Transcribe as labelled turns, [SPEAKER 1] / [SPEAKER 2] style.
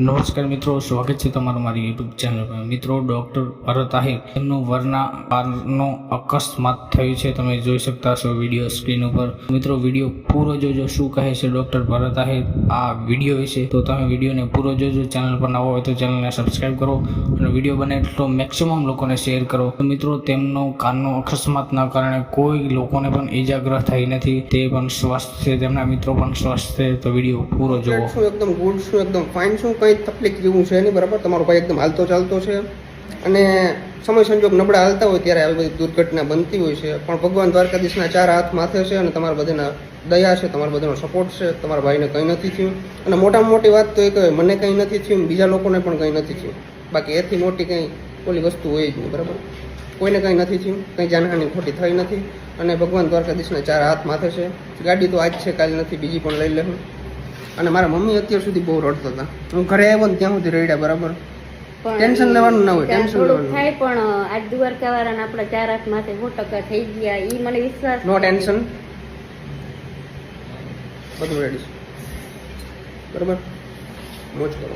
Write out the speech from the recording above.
[SPEAKER 1] નમસ્કાર મિત્રો, સ્વાગત છે તમારું મારી યુટ્યુબ ચેનલ પર। મિત્રો, ડૉક્ટર ભરત આહિર એમનું વરના કારનો અકસ્માત થયું છે। તમે જોઈ શકતા છો વિડીયો સ્ક્રીન ઉપર। મિત્રો, વિડીયો પૂરો જોજો, શું કહે છે ડૉક્ટર ભરત આહિર આ વિડીયો વિશે। તો તમે વિડીયોને પૂરો જોજો। ચેનલ પર નવો હોય તો ચેનલને સબસ્ક્રાઈબ કરો અને વિડીયો બને એટલો મેક્સિમમ લોકોને શેર કરો। તો મિત્રો, તેમનો કારનો અકસ્માતના કારણે કોઈ લોકોને પણ ઈજાગ્રસ્ત થઈ નથી, તે પણ સ્વસ્થ છે, તેમના મિત્રો પણ સ્વસ્થ છે। તો વિડીયો પૂરો જોવો।
[SPEAKER 2] એકદમ ગુડ છું, એકદમ ફાઇન છું, કંઈ તકલીફ જેવું છે નહીં, બરાબર। તમારો ભાઈ એકદમ હાલતો ચાલતો છે અને સમય સંજોગ નબળા હાલતા હોય ત્યારે આવી બધી દુર્ઘટના બનતી હોય છે, પણ ભગવાન દ્વારકાધીશના 4 હાથ માથે છે અને તમારા બધાના દયા છે, તમારા બધાનો સપોર્ટ છે। તમારા ભાઈને કંઈ નથી થયું અને મોટામાં મોટી વાત તો એ કહે મને કંઈ નથી થયું, બીજા લોકોને પણ કંઈ નથી થયું। બાકી એથી મોટી કંઈ ઓલી વસ્તુ હોય જ નહીં, બરાબર। કોઈને કંઈ નથી થયું, કંઈ જાનહાની ખોટી થઈ નથી અને ભગવાન દ્વારકાધીશના 4 હાથ માથે છે। ગાડી તો આજ છે, કાલ નથી, બીજી પણ લઈ લેવું। અને મારા મમ્મી અત્યાર સુધી બહુ રડતા હતા, હું ઘરે આવ્યો ને ત્યાં સુધી રડ્યા, બરાબર। ટેન્શન લેવાનું ના હોય, ટેન્શન લેવાનું
[SPEAKER 3] થાય, પણ આજ દ્વારકા વાળાને આપણા 4 હાથ માથે 100% થઈ ગયા, ઈ મને વિશ્વાસ।
[SPEAKER 2] નો ટેન્શન, બધું રેડી છે, બરાબર। મોજ કરો।